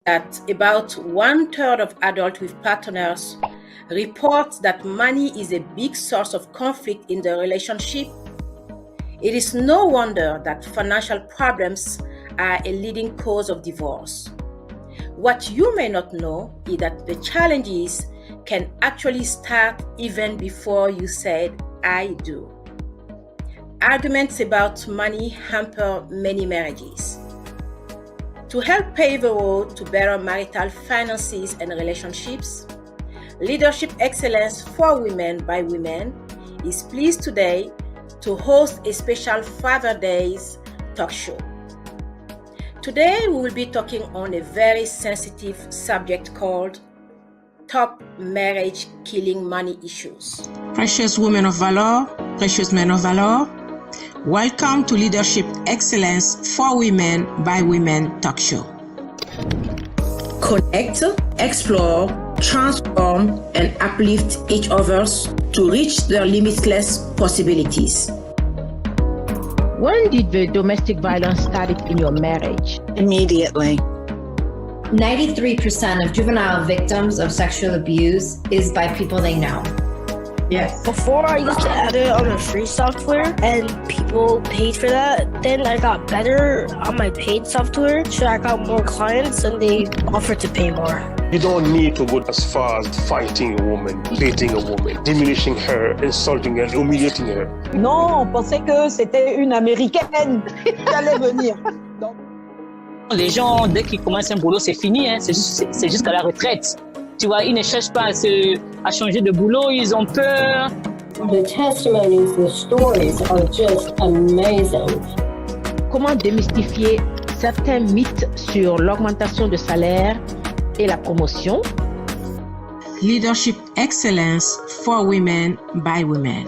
that about 1/3 of adults with partners report that money is a big source of conflict in the relationship, it is no wonder that financial problems are a leading cause of divorce. What you may not know is that the challenges can actually start even before you said, "I do." Arguments about money hamper many marriages. To help pave the road to better marital finances and relationships, Leadership Excellence for Women by Women is pleased today to host a special Father Days talk show. Today we will be talking on a very sensitive subject called Top Marriage-Killing Money Issues. Precious women of valor, precious men of valor, welcome to Leadership Excellence for Women by Women talk show. Connect, explore, transform, and uplift each others to reach their limitless possibilities. When did the domestic violence start in your marriage? Immediately. 93% of juvenile victims of sexual abuse is by people they know. Yes. Before, I used to add it on a free software and people paid for that. Then I got better on my paid software, so I got more clients and they offered to pay more. You don't need to go as far as fighting a woman, beating a woman, diminishing her, insulting her, humiliating her. Non, on pensait que c'était une Américaine qui allait venir. Donc, les gens, dès qu'ils commencent un boulot, c'est fini, hein. C'est jusqu'à la retraite. Tu vois, ils ne cherchent pas à changer de boulot, ils ont peur. The testimonies, the stories are just amazing. Comment démystifier certains mythes sur l'augmentation de salaire et la promotion? Leadership Excellence for Women by Women.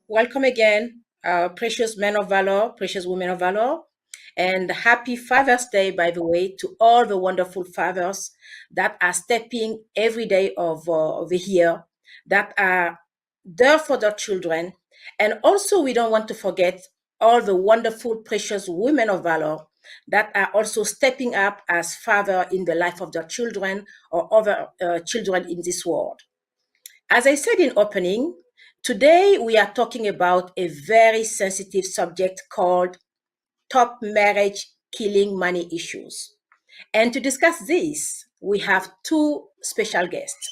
Welcome again, precious men of valor, precious women of valor, and happy Father's Day, by the way, to all the wonderful fathers that are stepping every day of the year, that are there for their children. And also, we don't want to forget all the wonderful, precious women of valor that are also stepping up as father in the life of their children or other children in this world. As I said in opening, today we are talking about a very sensitive subject called Top Marriage-Killing Money Issues. And to discuss this, we have two special guests.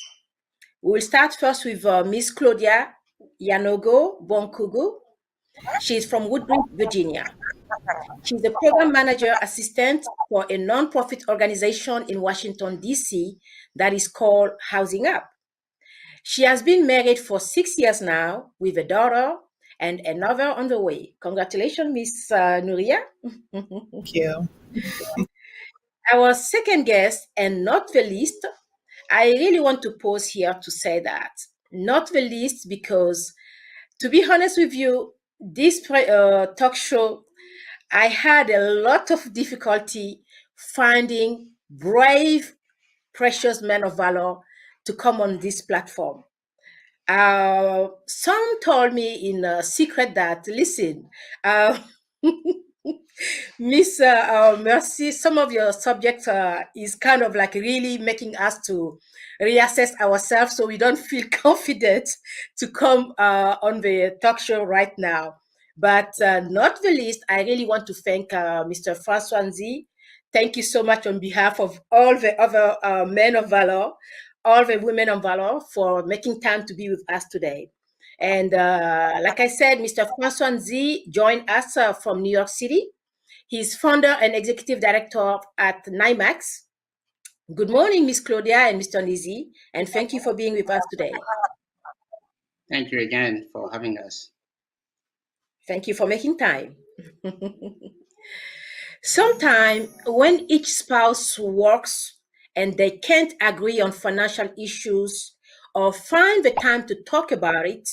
We will start first with Miss Claudia Yanogo Bonkugu. She is from Woodbridge, Virginia. She's the program manager assistant for a nonprofit organization in Washington, D.C. that is called Housing Up. She has been married for 6 years now with a daughter and another on the way. Congratulations, Miss Nuria. thank you. Our second guest, and not the least, I really want to pause here to say that. Not the least because, to be honest with you, this talk show, I had a lot of difficulty finding brave, precious men of valor to come on this platform. Some told me in secret that, listen, Miss Mercy, some of your subjects is kind of like really making us to reassess ourselves, so we don't feel confident to come on the talk show right now. But not the least, I really want to thank Mr. Francois Nzi. Thank you so much on behalf of all the other men of valor, all the women of valor, for making time to be with us today. And like I said, Mr. Francois Nzi joined us from New York City. He's founder and executive director at NYMAX. Good morning, Miss Claudia and Mr. Nzi, and thank you for being with us today. Thank you again for having us. Thank you for making time. Sometimes when each spouse works and they can't agree on financial issues or find the time to talk about it,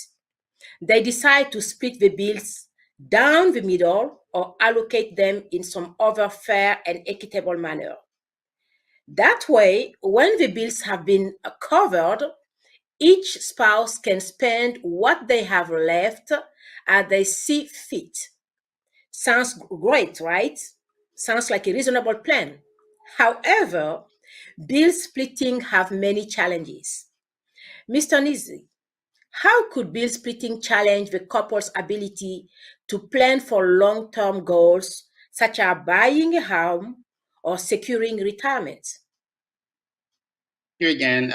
they decide to split the bills down the middle or allocate them in some other fair and equitable manner. That way, when the bills have been covered, each spouse can spend what they have left as they see fit. Sounds great, right? Sounds like a reasonable plan. However, bill splitting have many challenges. Mr. Nizi, how could bill splitting challenge the couple's ability to plan for long-term goals such as buying a home or securing retirement? Here again,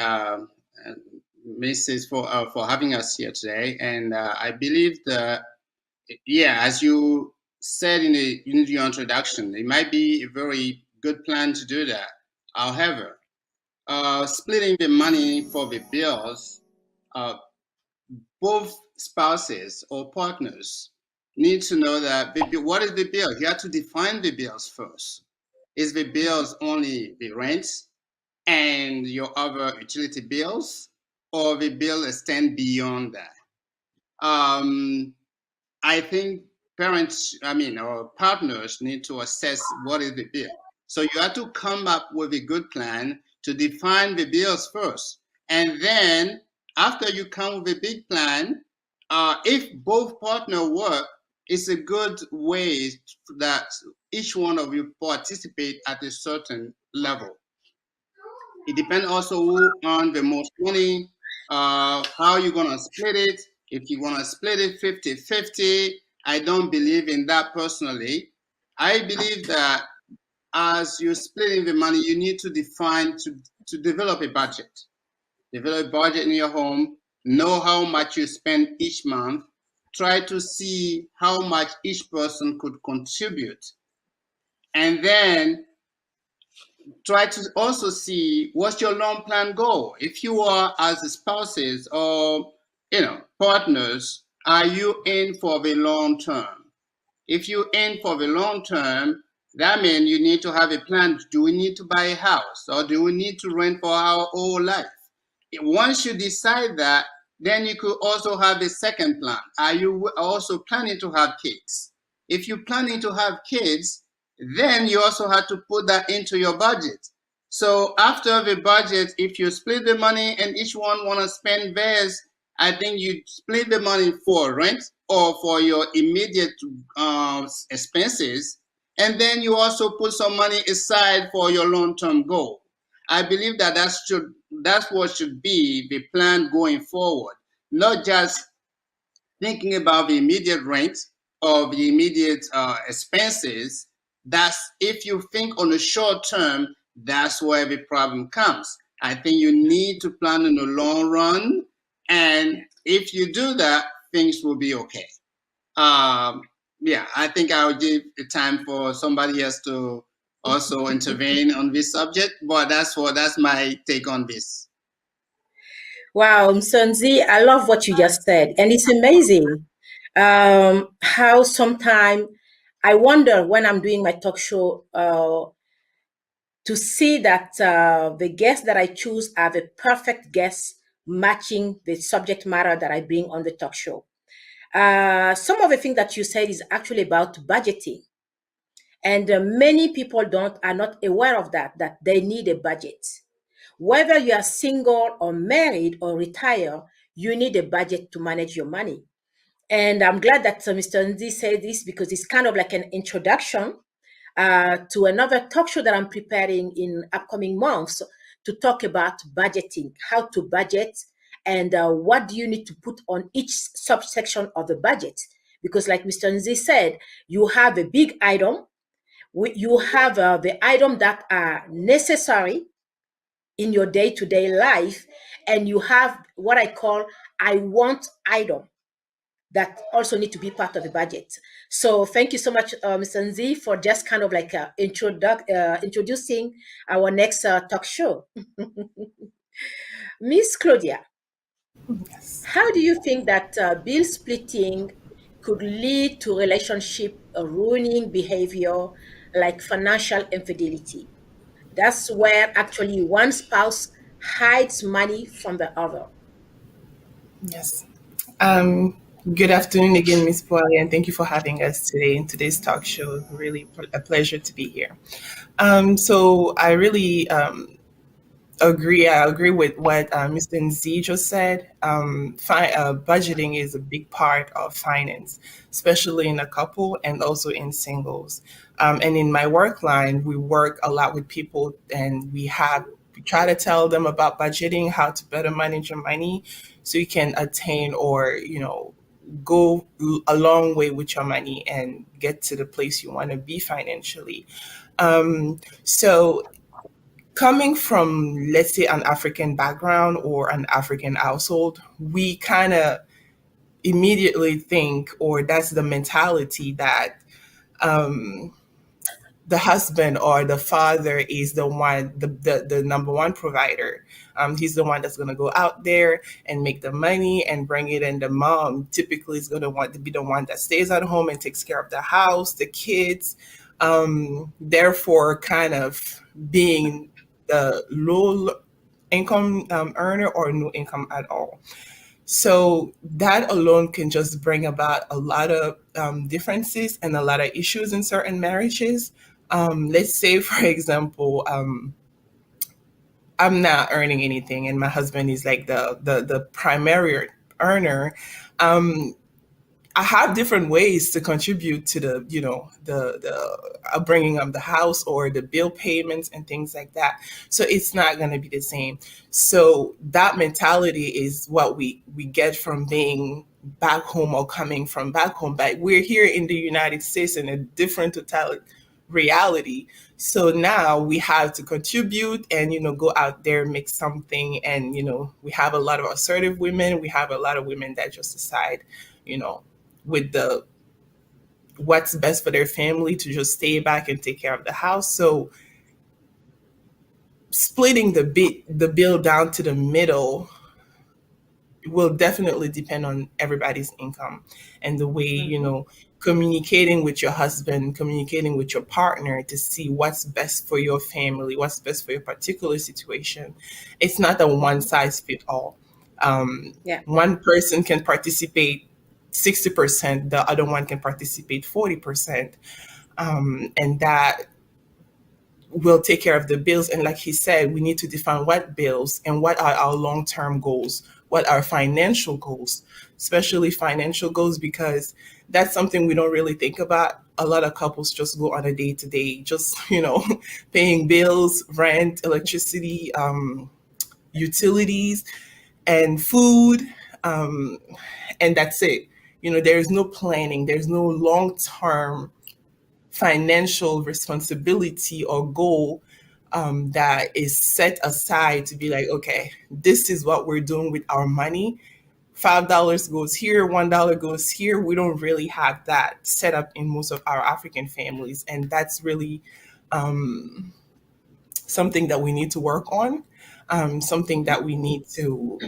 Mrs. for having us here today, and I believe that yeah, as you said in your introduction, it might be a very good plan to do that. However, splitting the money for the bills, uh, both spouses or partners need to know that what is the bill? You have to define the bills first. Is the bills only the rent and your other utility bills, or the bill extend beyond that? Um, I think parents, or partners need to assess what is the bill. So you have to come up with a good plan to define the bills first. And then after you come with a big plan, if both partner work, it's a good way that each one of you participate at a certain level. It depends also who earn the most money, how you're going to split it. If you want to split it 50-50, I don't believe in that personally. I believe that as you're splitting the money, you need to define, to develop a budget. Develop a budget in your home, know how much you spend each month, try to see how much each person could contribute. And then try to also see what's your long plan goal. If you are as spouses or partners, are you in for the long term? If you in for the long term, that means you need to have a plan. Do we need to buy a house, or do we need to rent for our whole life? Once you decide that, then you could also have a second plan. Are you also planning to have kids? If you're planning to have kids, then you also have to put that into your budget. So after the budget, if you split the money and each one want to spend theirs, I think you split the money for rent or for your immediate expenses, and then you also put some money aside for your long-term goal. I believe that that's what should be the plan going forward, not just thinking about the immediate rent or the immediate expenses. That's if you think on the short term, that's where the problem comes. I think you need to plan in the long run, and if you do that, things will be okay. Yeah, I think I'll give the time for somebody else to also intervene on this subject, but that's my take on this. Wow, Msonzi, I love what you just said. And it's amazing how sometimes I wonder when I'm doing my talk show to see that the guests that I choose are the perfect guests matching the subject matter that I bring on the talk show. Some of the things that you said is actually about budgeting. And many people are not aware of that they need a budget. Whether you are single or married or retired, you need a budget to manage your money. And I'm glad that Mr. Nzi said this because it's kind of like an introduction to another talk show that I'm preparing in upcoming months to talk about budgeting, how to budget, and what do you need to put on each subsection of the budget. Because, like Mr. Nzi said, you have a big item, you have the item that are necessary in your day-to-day life, and you have what I call I want item that also need to be part of the budget. So thank you so much, Mr. Nzi, for just kind of like introducing our next talk show. Miss Claudia, how do you think that bill splitting could lead to relationship ruining behavior like financial infidelity? That's where actually one spouse hides money from the other. Yes. Um, Good afternoon again, Miss Poirier, and thank you for having us today in today's talk show. Really a pleasure to be here. So I really agree. I agree with what Mr. Nzi just said. Budgeting is a big part of finance, especially in a couple and also in singles. And in my work line, we work a lot with people, and we try to tell them about budgeting, how to better manage your money, so you can attain or go a long way with your money and get to the place you want to be financially. So coming from, let's say, an African background or an African household, we kind of immediately think, or that's the mentality that um, the husband or the father is the one, the number one provider. He's the one that's going to go out there and make the money and bring it in. The mom typically is going to want to be the one that stays at home and takes care of the house, the kids. Therefore, kind of being the low income earner or no income at all. So that alone can just bring about a lot of differences and a lot of issues in certain marriages. Let's say, for example, I'm not earning anything, and my husband is like the primary earner. Um, I have different ways to contribute to the, the upbringing of the house or the bill payments and things like that. So it's not going to be the same. So that mentality is what we get from being back home or coming from back home. But we're here in the United States in a different total reality. So now we have to contribute and go out there, make something, and we have a lot of assertive women. We have a lot of women that just decide, you know with the what's best for their family to just stay back and take care of the house. So splitting the bill down to the middle will definitely depend on everybody's income and the way, communicating with your husband, communicating with your partner to see what's best for your family, what's best for your particular situation. It's not a one size fit all. Yeah. One person can participate 60%, the other one can participate 40%. And that will take care of the bills. And like he said, we need to define what bills and what are our long term goals, what are financial goals, especially financial goals, because that's something we don't really think about. A lot of couples just go on a day to day, just, paying bills, rent, electricity, utilities, and food. Um, and that's it. There is no planning, there's no long term financial responsibility or goal that is set aside to be like, okay, this is what we're doing with our money. $5 goes here, $1 goes here. We don't really have that set up in most of our African families. And that's really something that we need to work on, something that we need to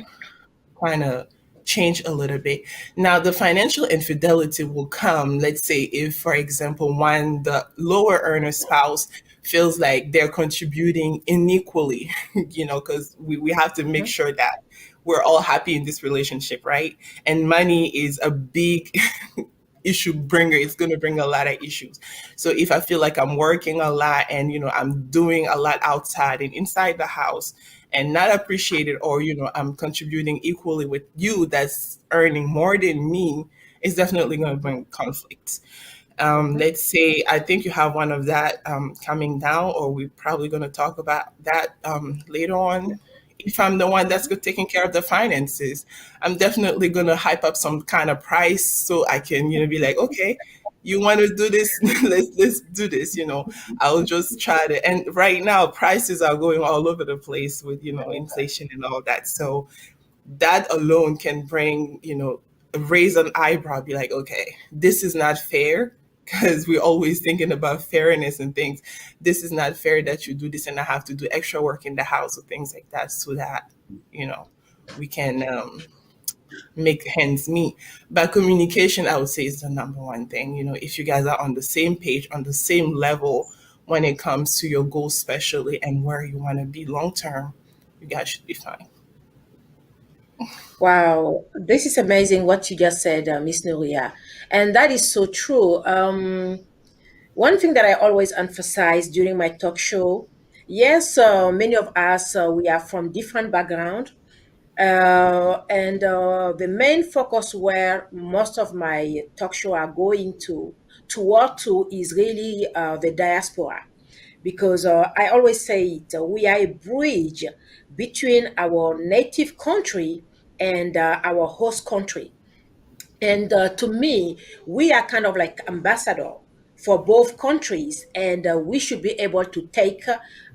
kind of change a little bit. Now, the financial infidelity will come, let's say, if, for example, one, the lower earner spouse feels like they're contributing unequally, because we have to make sure that we're all happy in this relationship, right? And money is a big issue bringer. It's going to bring a lot of issues. So if I feel like I'm working a lot and I'm doing a lot outside and inside the house and not appreciated, or I'm contributing equally with you that's earning more than me, it's definitely going to bring conflicts. Let's say I think you have one of that coming down, or we're probably going to talk about that later on. If I'm the one that's taking care of the finances, I'm definitely going to hype up some kind of price so I can, be like, okay, you want to do this? Let's do this. I'll just try to. And right now, prices are going all over the place with inflation and all that. So that alone can bring, raise an eyebrow, be like, okay, this is not fair, because we're always thinking about fairness and things. This is not fair that you do this and I have to do extra work in the house or things like that, so that, we can make ends meet. But communication, I would say, is the number one thing. If you guys are on the same page, on the same level when it comes to your goals, especially, and where you want to be long term, you guys should be fine. Wow, this is amazing what you just said, Miss Nuria. And that is so true. One thing that I always emphasize during my talk show, yes, many of us, we are from different background. And the main focus where most of my talk show are going to work to is really the diaspora, because I always say it, we are a bridge between our native country and our host country. And to me, we are kind of like ambassador for both countries, and we should be able to take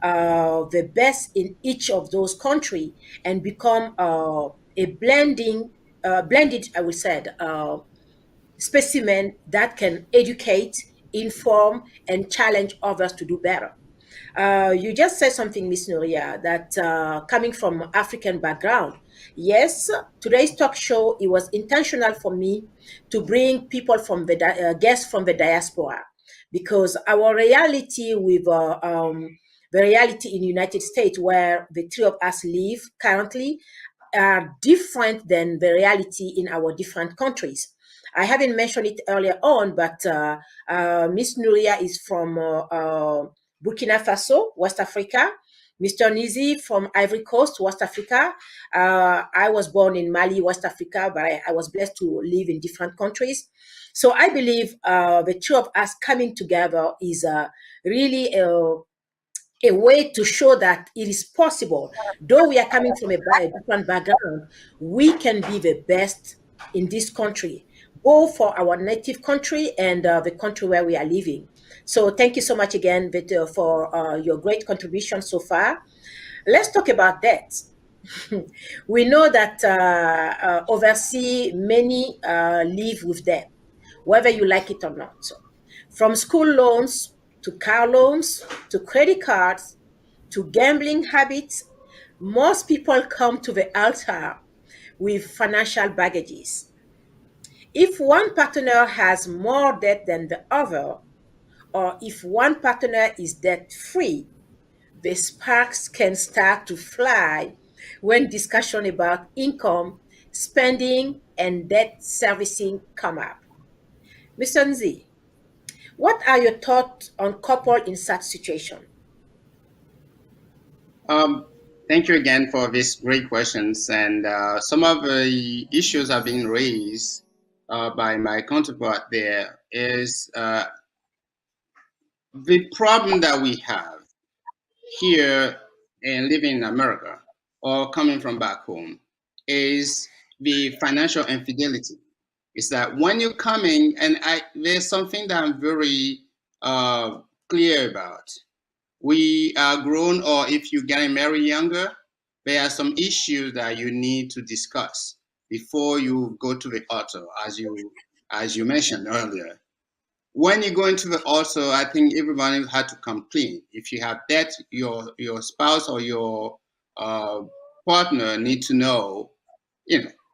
the best in each of those countries and become a blended, I would say, specimen that can educate, inform, and challenge others to do better. You just said something, Miss Nuria, that coming from African background, yes, today's talk show, it was intentional for me to bring people from the guests from the diaspora, because our reality with the reality in United States, where the three of us live currently, are different than the reality in our different countries. I haven't mentioned it earlier on, but Miss Nuria is from Burkina Faso, West Africa. Mr. Nizi from Ivory Coast, West Africa. I was born in Mali, West Africa, but I was blessed to live in different countries. So I believe the two of us coming together is really a way to show that it is possible. Though we are coming from a different background, we can be the best in this country, both for our native country and the country where we are living. So thank you so much again, Victor, for your great contribution so far. Let's talk about debt. We know that overseas many live with debt, whether you like it or not. So, from school loans to car loans to credit cards to gambling habits, most people come to the altar with financial baggages. If one partner has more debt than the other, or if one partner is debt free, the sparks can start to fly when discussion about income, spending, and debt servicing come up. Mr. Nzi, what are your thoughts on couple in such situation? Um, Thank you again for these great questions. And some of the issues have been raised by my counterpart there is the problem that we have here and living in America or coming from back home is the financial infidelity. It's that when you're coming, and there's something that I'm very clear about. We are grown, or if you're getting married younger, there are some issues that you need to discuss before you go to the altar, as you mentioned earlier. When you go into the altar, I think everybody had to come clean. If you have debt, your spouse or your uh, partner need to know,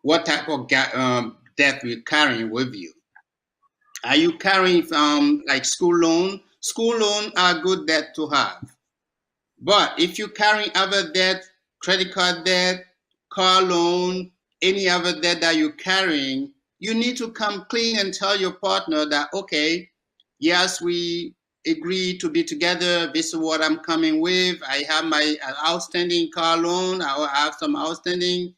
what type of debt you're carrying with you. Are you carrying like school loan? School loan are good debt to have. But if you carry other debt, credit card debt, car loan, any other debt that you're carrying, you need to come clean and tell your partner that, okay, yes, we agree to be together. This is what I'm coming with. I have my outstanding car loan. I have some outstanding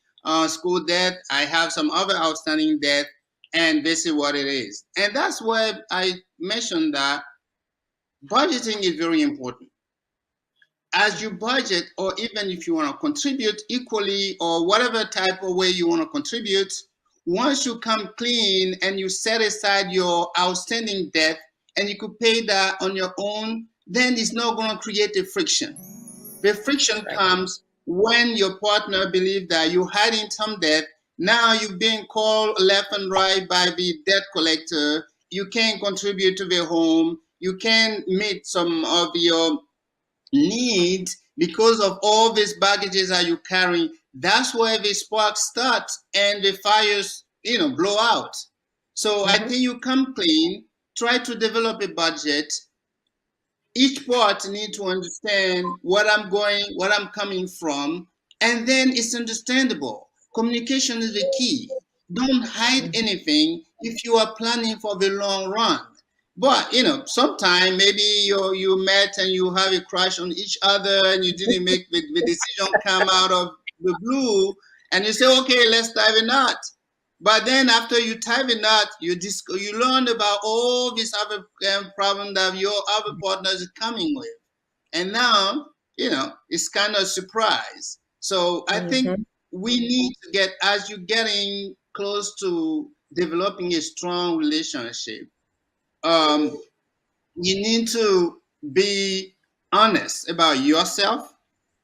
school debt. I have some other outstanding debt. And this is what it is. And that's where I mentioned that budgeting is very important as you budget, or even if you want to contribute equally or whatever type of way you want to contribute, once you come clean and you set aside your outstanding debt and you could pay that on your own, then it's not going to create a friction. The friction comes when your partner believes that you're hiding some debt. Now you're being called left and right by the debt collector. You can't contribute to the home. You can't meet some of your need because of all these baggages that you carry. That's where the sparks start and the fires blow out. So I think you come clean, try to develop a budget. Each part need to understand what I'm coming from, and then it's understandable. communication is the key. Don't hide anything if you are planning for the long run. But sometimes maybe you met and you have a crush on each other and you didn't make the decision come out of the blue, and you say, okay, let's tie a knot. But then after you tie a knot, you learn about all these other problems that your other partner is coming with, and now it's kind of a surprise. So I think we need to get, as you're getting close to developing a strong relationship, um, you need to be honest about yourself,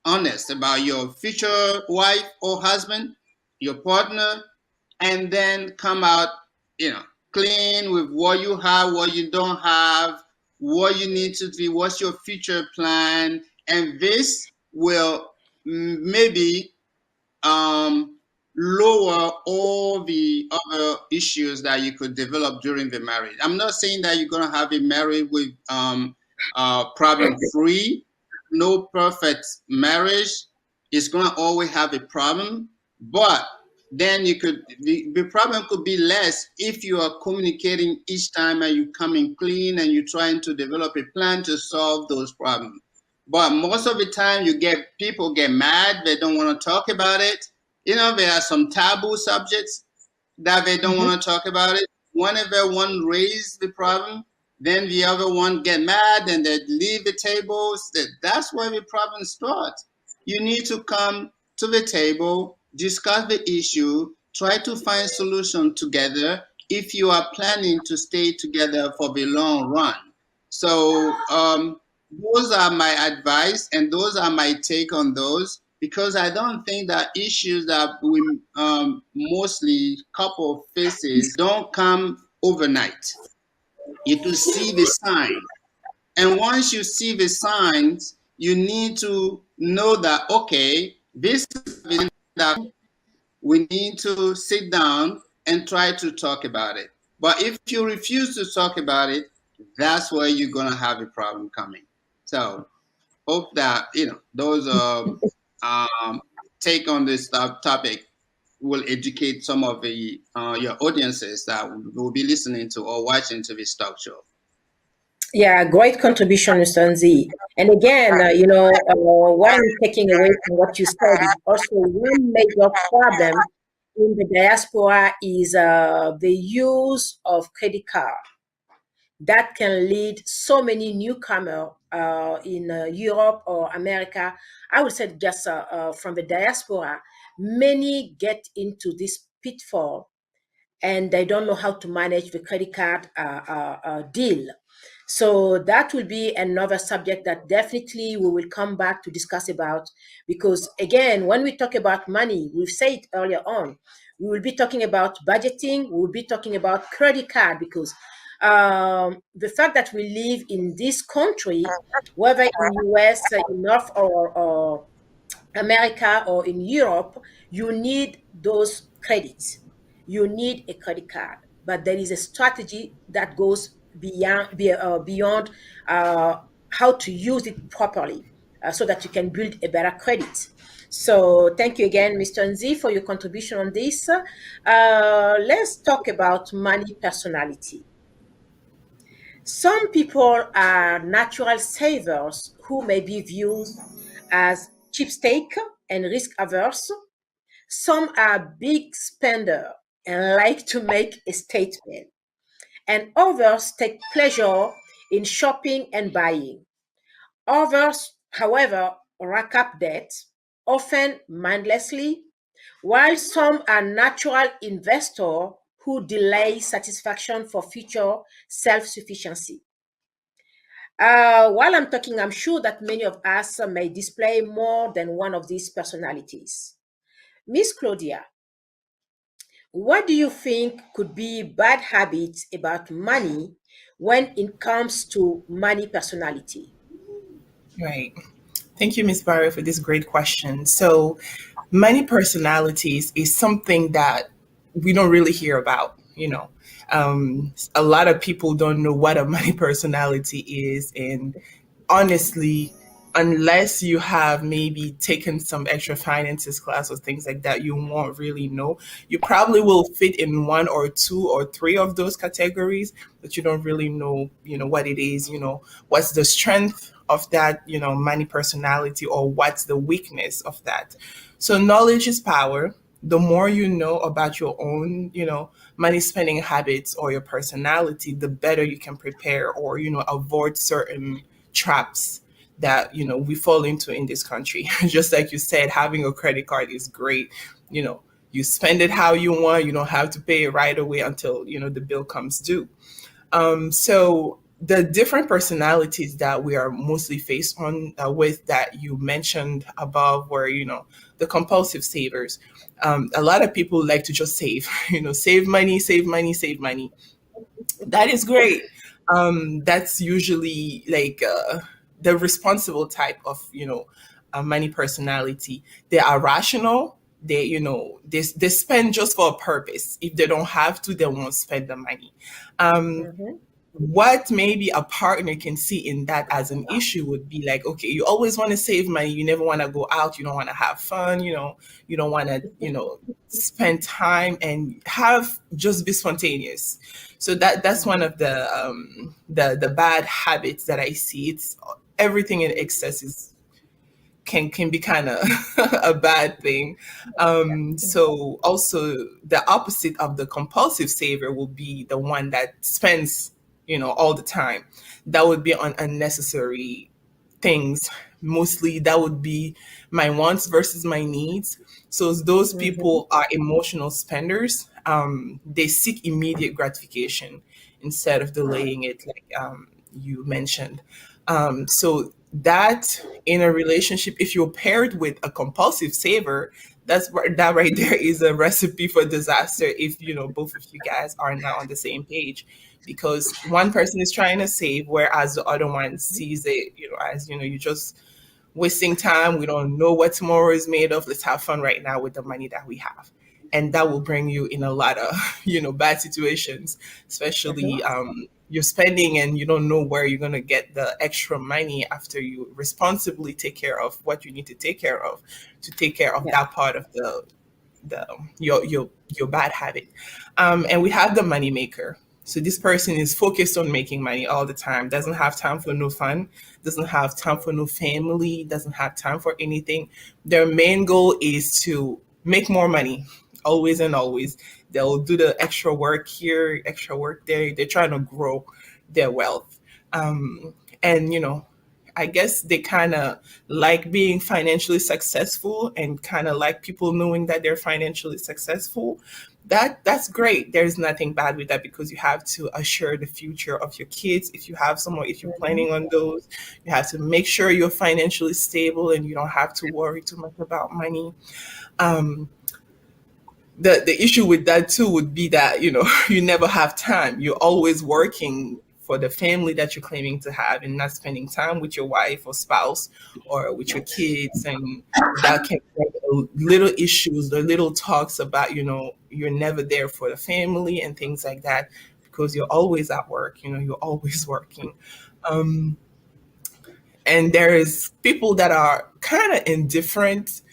honest about your future wife or husband, your partner, and then come out, clean with what you have, what you don't have, what you need to do, what's your future plan, and this will maybe lower all the other issues that you could develop during the marriage. I'm not saying that you're going to have a marriage with problem free. No perfect marriage is going to always have a problem, but then the problem could be less if you are communicating each time and you coming clean and you're trying to develop a plan to solve those problems. But most of the time people get mad, they don't want to talk about it. There are some taboo subjects that they don't want to talk about it. Whenever one raises the problem, then the other one get mad and they leave the table. That's where the problem starts. You need to come to the table, discuss the issue, try to find solution together if you are planning to stay together for the long run. So those are my advice and those are my take on those, because I don't think that issues that we mostly couple faces don't come overnight. You to see the sign, and once you see the signs, you need to know that, okay, this is that we need to sit down and try to talk about it. But if you refuse to talk about it, that's where you're gonna have a problem coming. So hope that those take on this topic will educate some of the your audiences that will be listening to or watching to this talk show. Yeah, great contribution, Mr. Nzi. And again, what I'm taking away from what you said is also one major problem in the diaspora is the use of credit card that can lead so many newcomers in Europe or America. I would say just from the diaspora, many get into this pitfall and they don't know how to manage the credit card deal. So that will be another subject that definitely we will come back to discuss about, because again, when we talk about money, we've said it earlier on, we will be talking about budgeting, we will be talking about credit card, because the fact that we live in this country, whether in US, in North or America or in Europe, you need those credits. You need a credit card, but there is a strategy that goes beyond how to use it properly so that you can build a better credit. So thank you again, Mr. Nzi, for your contribution on this. Let's talk about money personality. Some people are natural savers who may be viewed as cheapskate and risk averse. Some are big spender and like to make a statement. And others take pleasure in shopping and buying. Others, however, rack up debt, often mindlessly, while some are natural investors who delay satisfaction for future self-sufficiency. While I'm talking, I'm sure that many of us may display more than one of these personalities. Miss Claudia, what do you think could be bad habits about money when it comes to money personality? Right. Thank you, Ms. Barry, for this great question. So, money personalities is something that we don't really hear about. A lot of people don't know what a money personality is, and honestly, unless you have maybe taken some extra finances class or things like that, you won't really know. You probably will fit in one or two or three of those categories, but you don't really know, what it is, what's the strength of that, money personality, or what's the weakness of that. So knowledge is power. The more you know about your own, money spending habits or your personality, the better you can prepare or, avoid certain traps that we fall into in this country. Just like you said, having a credit card is great. You spend it how you want. You don't have to pay it right away until the bill comes due. So the different personalities that we are mostly faced on with that you mentioned above were the compulsive savers. A lot of people like to just save, save money, save money, save money. That is great. That's usually like the responsible type of money personality. They are rational. They they spend just for a purpose. If they don't have to, they won't spend the money. Um, Mm-hmm. what maybe a partner can see in that as an issue would be like, okay, you always want to save money, you never want to go out, you don't want to have fun, you don't want to spend time and have just be spontaneous. So that's one of the bad habits that I see. It's everything in excess is can be kind of a bad thing. So also the opposite of the compulsive saver will be the one that spends, all the time. That would be on unnecessary things. Mostly that would be my wants versus my needs. So those Mm-hmm. people are emotional spenders. They seek immediate gratification instead of delaying it, like you mentioned. So that in a relationship, if you're paired with a compulsive saver, that right there is a recipe for disaster. If both of you guys are not on the same page, because one person is trying to save, whereas the other one sees it, as you just wasting time. We don't know what tomorrow is made of. Let's have fun right now with the money that we have. And that will bring you in a lot of, bad situations, especially Mm-hmm. you're spending and you don't know where you're going to get the extra money after you responsibly take care of what you need to take care of Yeah. that part of the your bad habit. And we have the money maker. So this person is focused on making money all the time, doesn't have time for no fun, doesn't have time for no family, doesn't have time for anything. Their main goal is to make more money, always and always. They'll do the extra work here, extra work there. They're trying to grow their wealth. And I guess they kind of like being financially successful and kind of like people knowing that they're financially successful. That's great. There's nothing bad with that because you have to assure the future of your kids. If you have someone, if you're planning on those, you have to make sure you're financially stable and you don't have to worry too much about money. Um, the issue with that too would be that you never have time. You're always working for the family that you're claiming to have and not spending time with your wife or spouse or with your kids, and that can bring little issues, the little talks about you're never there for the family and things like that because you're always at work. You're always working. um, and there's people that are kind of indifferent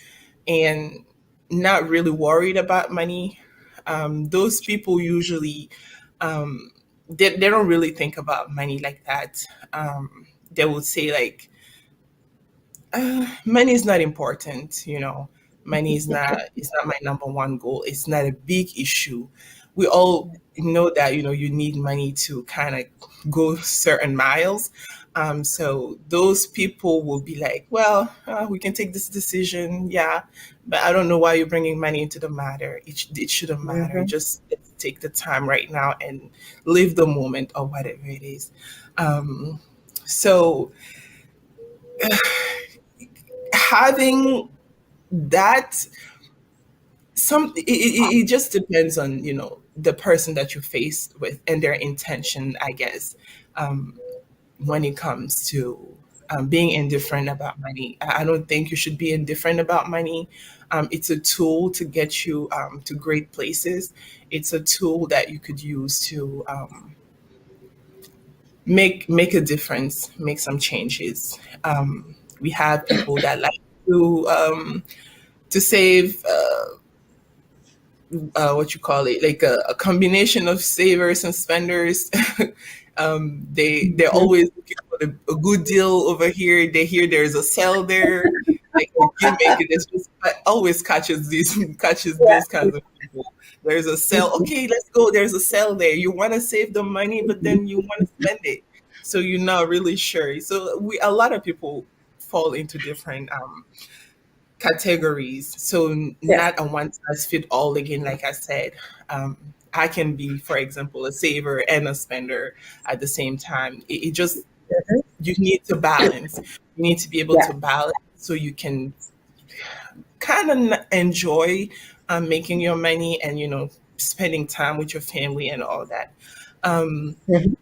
and not really worried about money. Those people usually they don't really think about money like that. They would say like, money is not important. Money is not my number one goal. It's not a big issue. We all know that you need money to kind of go certain miles. So those people will be like, well, we can take this decision, yeah, but I don't know why you're bringing money into the matter. It shouldn't matter. Mm-hmm. Just let's take the time right now and live the moment or whatever it is. Um, so having that, it just depends on the person that you face with and their intention, I guess. When it comes to being indifferent about money, I don't think you should be indifferent about money. It's a tool to get you to great places. It's a tool that you could use to make a difference, make some changes. We have people that like to save what you call it, like a combination of savers and spenders. They're always looking for a good deal over here. They hear there's a sale there, like a gimmick. It's just it always catches those kinds of people. There's a sale. Okay, let's go. There's a sale there. You want to save the money, but then you want to spend it, so you're not really sure. So a lot of people fall into different categories. So Yes. not a one size fit all again, like I said. I can be, for example, a saver and a spender at the same time. It just, you need to balance. You need to be able Yeah. to balance so you can kind of enjoy making your money and, spending time with your family and all that. Um, Mhm.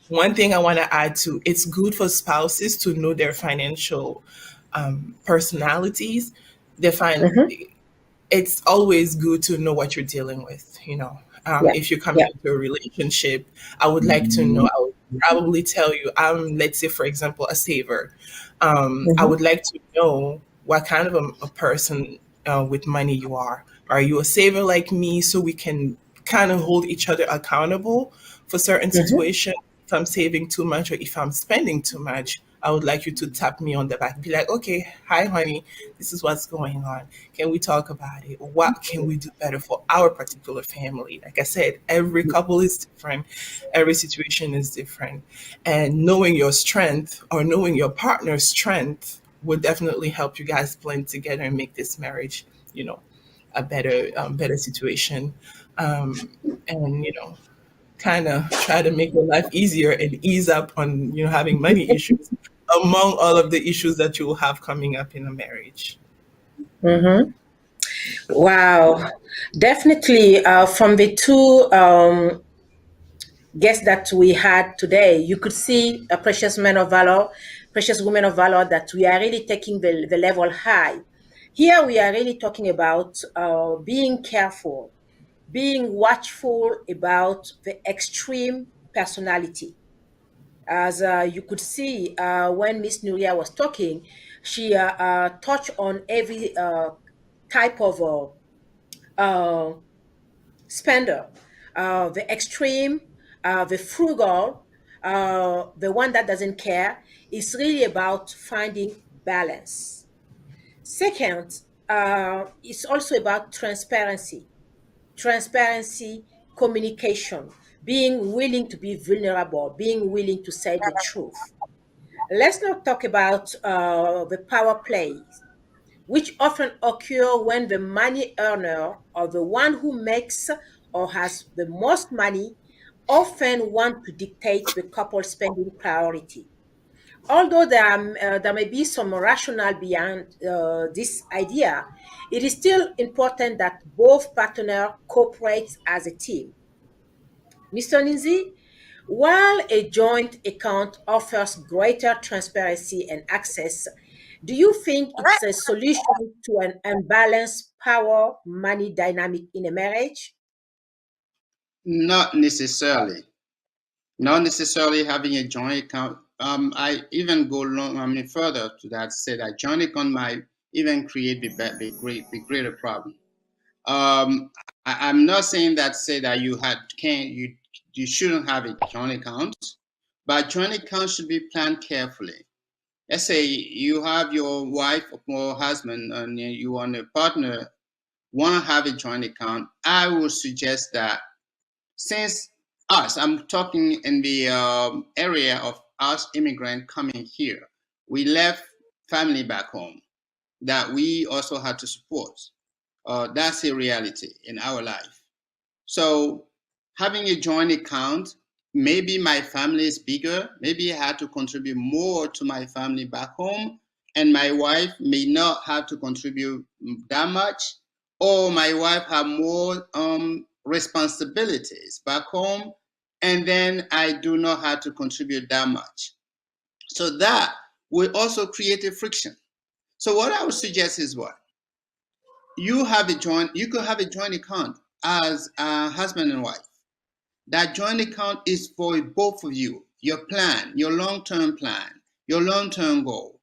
One thing I want to add to, it's good for spouses to know their financial personalities. Their Mhm. It's always good to know what you're dealing with. Yeah. If you're coming Yeah. into a relationship, I would like to know. I would probably tell you, I'm, let's say, for example, a saver. I Mhm. would like to know what kind of a person with money you are. Are you a saver like me, so we can kind of hold each other accountable for certain Mhm. situations? If I'm saving too much or if I'm spending too much, I would like you to tap me on the back, be like, okay, hi, honey, this is what's going on. Can we talk about it? What can we do better for our particular family? Like I said, every couple is different, every situation is different. And knowing your strength or knowing your partner's strength would definitely help you guys blend together and make this marriage, a better situation. Um, and, kind of try to make your life easier and ease up on, having money issues among all of the issues that you will have coming up in a marriage. Mhm. Wow. Definitely, from the two guests that we had today, you could see a precious man of valor, precious women of valor, that we are really taking the level high. Here we are really talking about being careful, being watchful about the extreme personality. As you could see when Miss Nuria was talking, she touched on every type of uh, spender, the extreme, the frugal, the one that doesn't care. It's really about finding balance. Second, it's also about transparency, communication, being willing to be vulnerable, being willing to say the truth. Let's not talk about the power plays, which often occur when the money earner or the one who makes or has the most money often want to dictate the couple spending priority. Although there may be some rationale behind this idea, it is still important that both partners cooperate as a team. Mr. Ninzi, while a joint account offers greater transparency and access, do you think it's a solution to an unbalanced power money dynamic in a marriage? Not necessarily. Not necessarily having a joint account. I even go long. I mean, further to that, say that joint account might even create the greater problem. Um, I'm not saying that say that you shouldn't have a joint account, but joint account should be planned carefully. Let's say you have your wife or husband and you want a partner want to have a joint account. I would suggest that since I'm talking in the area of us immigrant coming here, we left family back home that we also had to support. That's a reality in our life. So having a joint account, maybe my family is bigger, maybe I had to contribute more to my family back home, and my wife may not have to contribute that much, or my wife have more responsibilities back home, and then I do not have to contribute that much. So that will also create a friction. So what I would suggest is what? You could have a joint account as a husband and wife. That joint account is for both of you, your plan, your long-term plan, your long-term goal.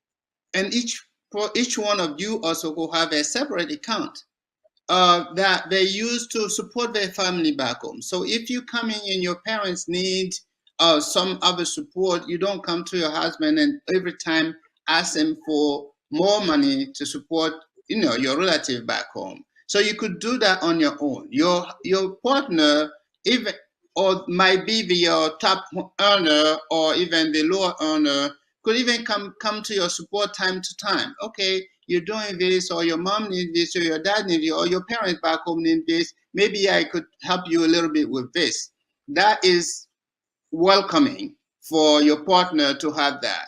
and each one of you also will have a separate account that they use to support their family back home. So if you come in and your parents need some other support, you don't come to your husband and every time ask him for more money to support, your relative back home. So you could do that on your own. Your partner, even or might be your top earner or even the lower earner, could even come to your support time to time. Okay, you're doing this, or your mom needs this, or your dad needs it, or your parents back home need this. Maybe I could help you a little bit with this. That is welcoming for your partner to have that.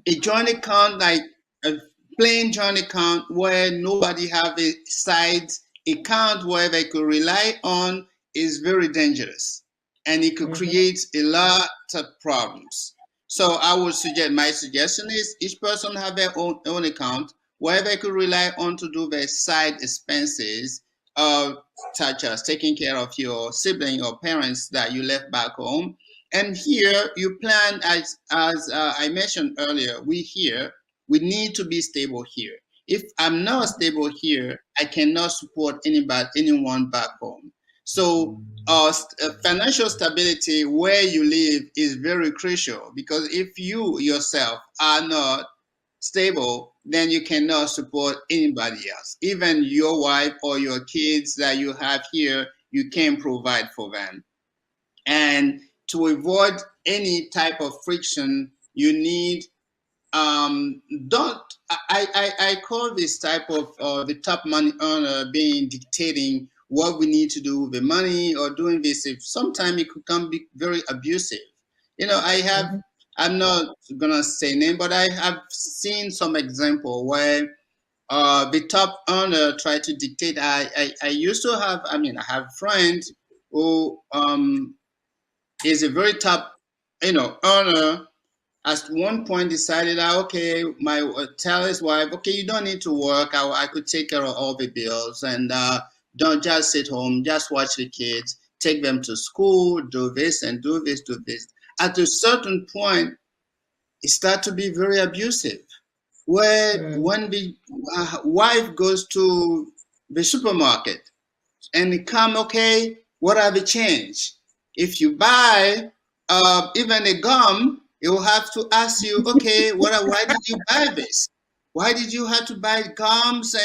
A joint account, like a plain joint account where nobody have a side account where they could rely on, is very dangerous, and it could create a lot of problems. So I would suggest, my suggestion is each person have their own account where they could rely on to do their side expenses, such as taking care of your sibling or parents that you left back home. And here you plan, as I mentioned earlier, we need to be stable here. If I'm not stable here, I cannot support anyone back home. So financial stability where you live is very crucial, because if you yourself are not stable, then you cannot support anybody else. Even your wife or your kids that you have here, you can't provide for them. And to avoid any type of friction, you need don't I call this type of the top money earner being dictating what we need to do with the money or doing this. If sometimes it could come be very abusive. I'm not gonna say name, but I have seen some example where the top earner try to dictate. I used to have, I have friends who is a very top, earner. At one point decided that, okay, tell his wife, okay, you don't need to work. I could take care of all the bills, and don't just sit home, just watch the kids, take them to school, do this and do this, do this. At a certain point, it started to be very abusive, where when the wife goes to the supermarket and come, okay, what are the change? If you buy even a gum, it will have to ask you, okay, why did you buy this? Why did you have to buy gums?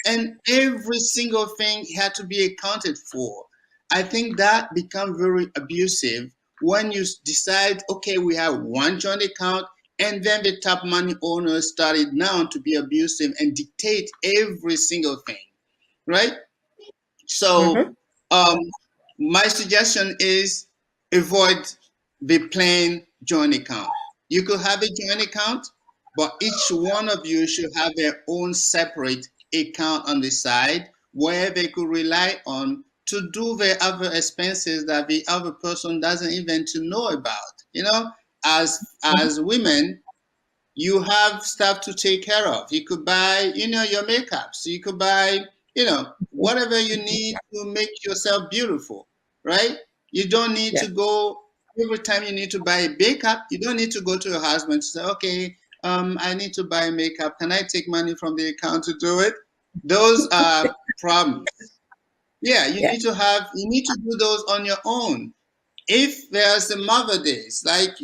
And every single thing had to be accounted for. I think that become very abusive when you decide, okay, we have one joint account, and then the top money owners started now to be abusive and dictate every single thing, right? So my suggestion is avoid the plain joint account. You could have a joint account, but each one of you should have their own separate account on the side where they could rely on to do the other expenses that the other person doesn't even to know about. As women, you have stuff to take care of. You could buy, your makeups. You could buy, whatever you need to make yourself beautiful, right? You don't need to go every time you need to buy a makeup. You don't need to go to your husband to say, okay, I need to buy makeup. Can I take money from the account to do it? Those are problems. Yeah, you need to do those on your own. If there's a Mother Days, like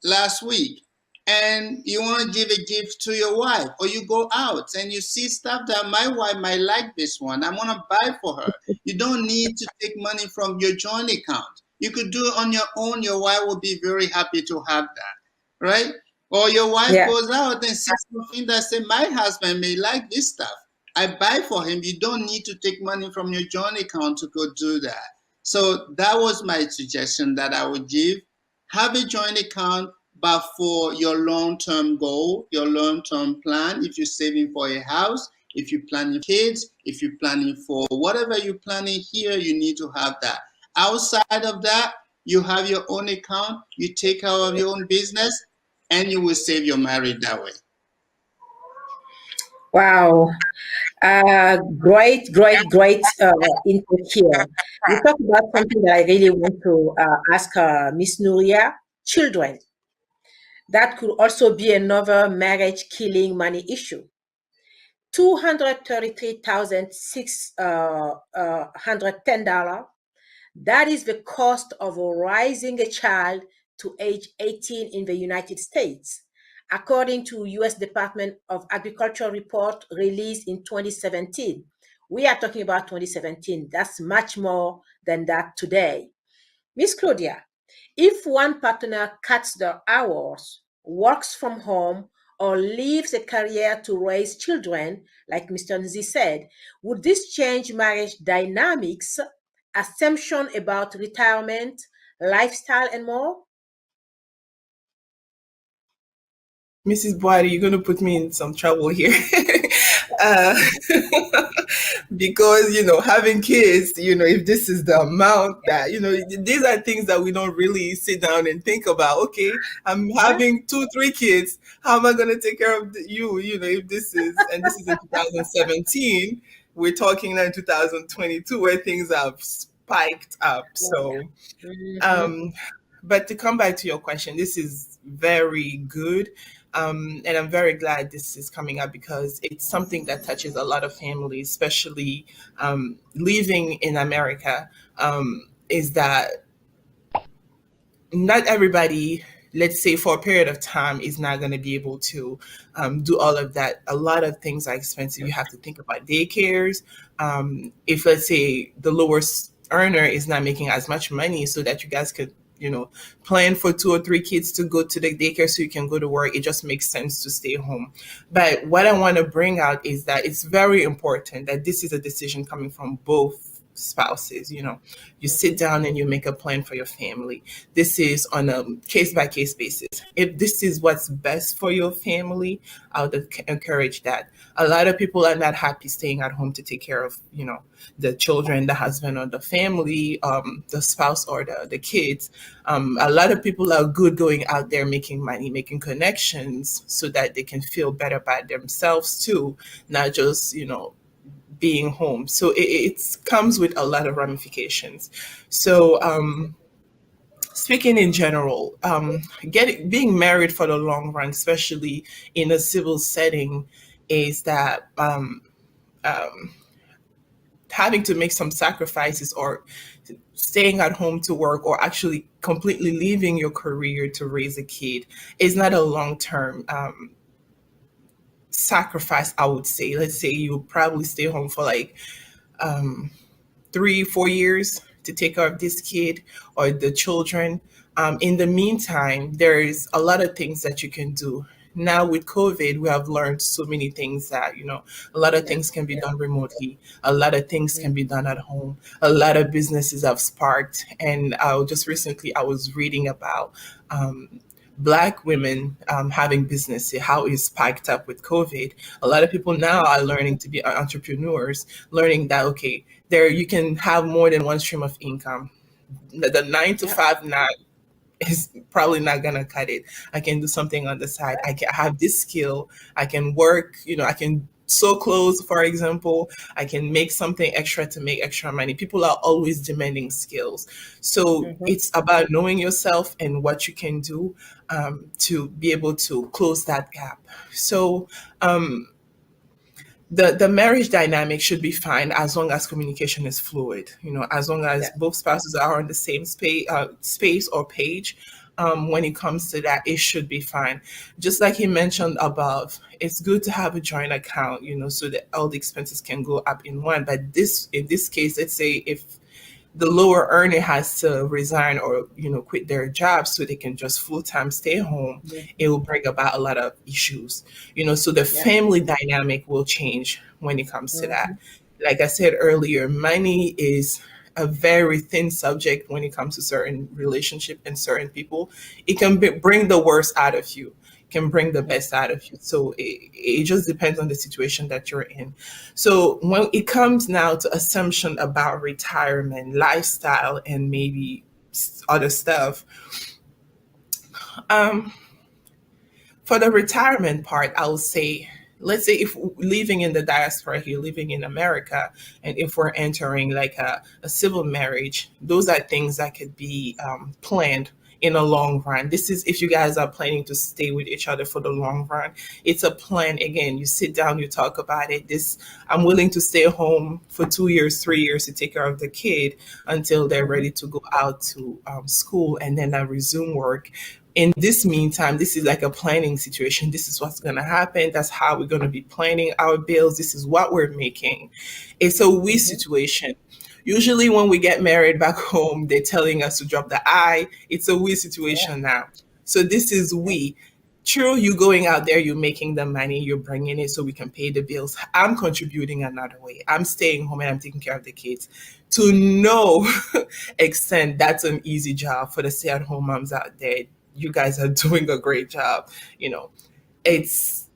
last week, and you want to give a gift to your wife, or you go out and you see stuff that my wife might like this one, I want to buy for her. You don't need to take money from your joint account. You could do it on your own. Your wife will be very happy to have that, right? Or your wife goes out and sees something that say, my husband may like this stuff. I buy for him. You don't need to take money from your joint account to go do that. So that was my suggestion that I would give. Have a joint account, but for your long-term goal, your long-term plan. If you're saving for a house, if you're planning kids, if you're planning for whatever you're planning here, you need to have that. Outside of that, you have your own account, you take care of your own business, and you will save your marriage that way. Wow. Great input here. You talk about something that I really want to ask Miss Nuria, children. That could also be another marriage killing money issue. $233,610. That is the cost of raising a child to age 18 in the United States, according to U.S. Department of Agriculture report released in 2017. We are talking about 2017. That's much more than that today. Miss Claudia, if one partner cuts their hours, works from home, or leaves a career to raise children, like Mr. Nzi said, would this change marriage dynamics, assumption about retirement, lifestyle, and more? Mrs. Boadi, you're going to put me in some trouble here. uh, because, having kids, if this is the amount that, these are things that we don't really sit down and think about. Okay, I'm Yeah. having 2, 3 kids. How am I going to take care of you, if and this is in 2017, we're talking now in 2022 where things have spiked up. So, Mhm. um, but to come back to your question, this is very good. And I'm very glad this is coming up because it's something that touches a lot of families, especially living in America. Is that not everybody, let's say for a period of time, is not going to be able to do all of that. A lot of things are expensive. You have to think about daycares. If, let's say, the lowest earner is not making as much money so that you guys could, plan for 2 or 3 kids to go to the daycare so you can go to work, it just makes sense to stay home. But what I want to bring out is that it's very important that this is a decision coming from both spouses. You sit down and you make a plan for your family. This is on a case by case basis. If this is what's best for your family, I would encourage that. A lot of people are not happy staying at home to take care of, the children, the husband or the family, the spouse or the kids. A lot of people are good going out there making money, making connections so that they can feel better by themselves too, not just, being home. So it comes with a lot of ramifications. So speaking in general, being married for the long run, especially in a civil setting, is that having to make some sacrifices or staying at home to work or actually completely leaving your career to raise a kid is not a long term sacrifice, I would say. Let's say you probably stay home for like 3, 4 years to take care of this kid or the children. In the meantime, there's a lot of things that you can do. Now with COVID, we have learned so many things that, a lot of Yeah. things can be done remotely. A lot of things can be done at home. A lot of businesses have sparked. And just recently, I was reading about Black women having business, how it's spiked up with COVID. A lot of people now are learning to be entrepreneurs, learning that, okay, there you can have more than one stream of income. The nine to Yeah. five not is probably not gonna cut it. I can do something on the side. I can have this skill. I can work. I can sew clothes, for example. I can make something extra to make extra money. People are always demanding skills, so Mhm. it's about knowing yourself and what you can do to be able to close that gap. So the marriage dynamic should be fine as long as communication is fluid, as long as Yeah. both spouses are on the same space or page. When it comes to that, it should be fine. Just like he mentioned above, it's good to have a joint account, so that all the expenses can go up in one. But in this case, let's say if the lower earner has to resign or quit their job so they can just full-time stay home, it will bring about a lot of issues. So the Yeah. family dynamic will change when it comes to that. Mhm. Like I said earlier, money is a very thin subject when it comes to certain relationship and certain people. It can bring the worst out of you, can bring the Yeah. best out of you. So it just depends on the situation that you're in. So when it comes now to assumption about retirement, lifestyle, and maybe other stuff, um, for the retirement part, I would say, let's say if living in the diaspora here, living in America, and if we're entering like a civil marriage, those are things that could be planned in a long run. This is if you guys are planning to stay with each other for the long run. It's a plan. Again, you sit down, you talk about it. This I'm willing to stay home for 2 years, 3 years to take care of the kid until they're ready to go out to school, and then I resume work. In this meantime, this is like a planning situation. This is what's going to happen. That's how we're going to be planning our bills. This is what we're making. It's a we situation. Usually, when we get married back home, they're telling us to drop the I. It's a we situation now. So, this is we. True, you going out there, you're making the money, you're bringing it so we can pay the bills. I'm contributing another way. I'm staying home and I'm taking care of the kids. To no extent, that's an easy job for the stay-at-home moms out there. You guys are doing a great job. You know, it's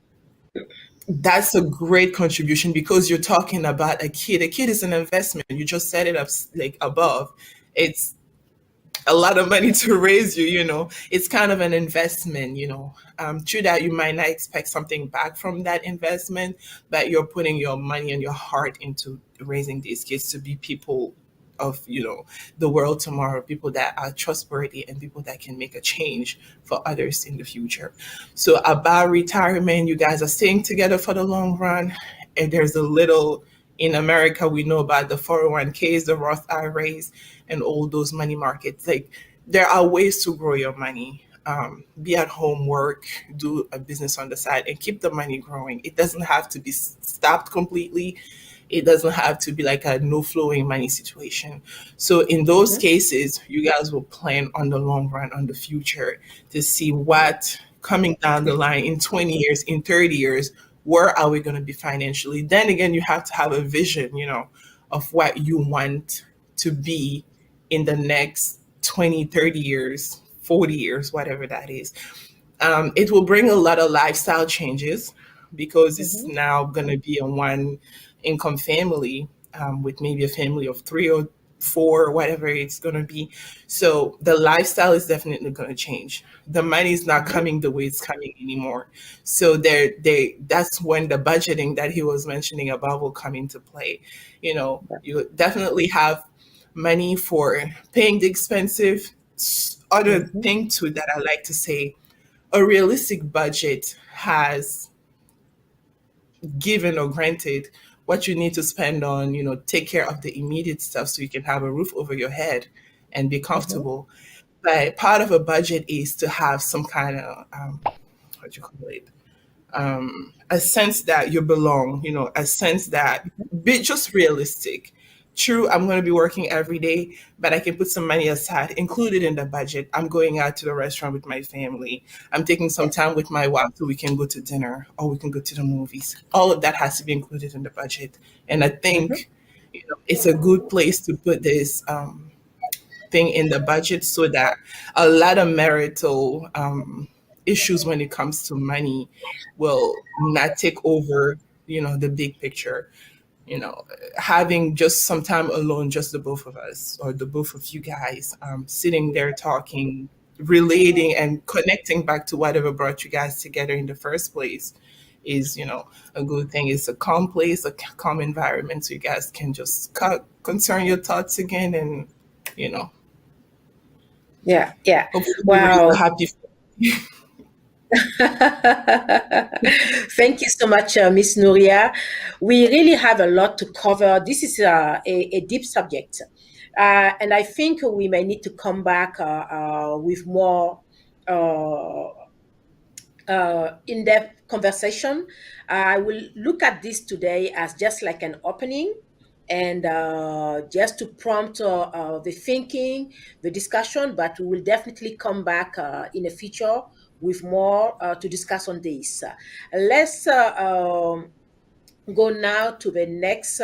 that's a great contribution because you're talking about a kid. A kid is an investment. You just set it up like above. It's a lot of money to raise you, it's kind of an investment, true that you might not expect something back from that investment, but you're putting your money and your heart into raising these kids to be people of the world tomorrow, people that are trustworthy and people that can make a change for others in the future. So about retirement, you guys are staying together for the long run, and there's a little in America, we know about the 401ks, the Roth IRAs, and all those money markets. Like, there are ways to grow your money. Be at home, work, do a business on the side, and keep the money growing. It doesn't have to be stopped completely. It doesn't have to be like a no flowing money situation. So in those cases, you guys will plan on the long run, on the future, to see what coming down the line in 20 years, in 30 years, where are we going to be financially? Then again, you have to have a vision, of what you want to be in the next 20, 30 years, 40 years, whatever that is. It will bring a lot of lifestyle changes because it's now going to be a one income family, with maybe a family of 3 or 4, whatever it's going to be. So the lifestyle is definitely going to change. The money is not coming the way it's coming anymore. So that's when the budgeting that he was mentioning about will come into play. You definitely have money for paying the expensive. Other thing too that I like to say, a realistic budget has given or granted what you need to spend on, take care of the immediate stuff so you can have a roof over your head and be comfortable. But part of a budget is to have some kind of, what do you call it? A sense that you belong, a sense that be just realistic. True, I'm going to be working every day, but I can put some money aside, included in the budget. I'm going out to the restaurant with my family. I'm taking some time with my wife so we can go to dinner or we can go to the movies. All of that has to be included in the budget. And I think, it's a good place to put this thing in the budget so that a lot of marital issues when it comes to money will not take over, the big picture. Having just some time alone, just the both of us or the both of you guys, sitting there talking, relating and connecting back to whatever brought you guys together in the first place is, a good thing. It's a calm place, a calm environment, so you guys can just concern your thoughts again and, you know, Yeah, yeah. hopefully raise a Wow. happy family. Thank you so much, Miss Nuria. We really have a lot to cover. This is a deep subject. And I think we may need to come back with more uh, in-depth conversation. I will look at this today as just like an opening and just to prompt the thinking, the discussion, but we will definitely come back in the future with more to discuss on this. Let's go now to the next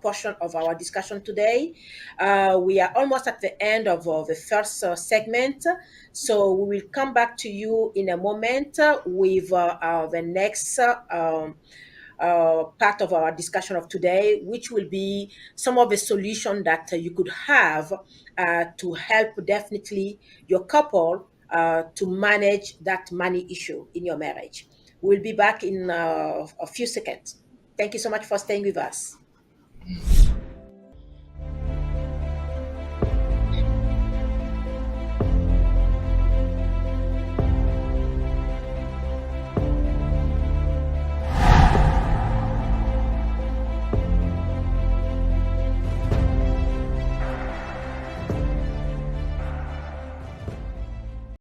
portion of our discussion today. We are almost at the end of the first segment, so we will come back to you in a moment with the next part of our discussion of today, which will be some of the solution that you could have to help definitely your couple to manage that money issue in your marriage. We'll be back in a few seconds. Thank you so much for staying with us.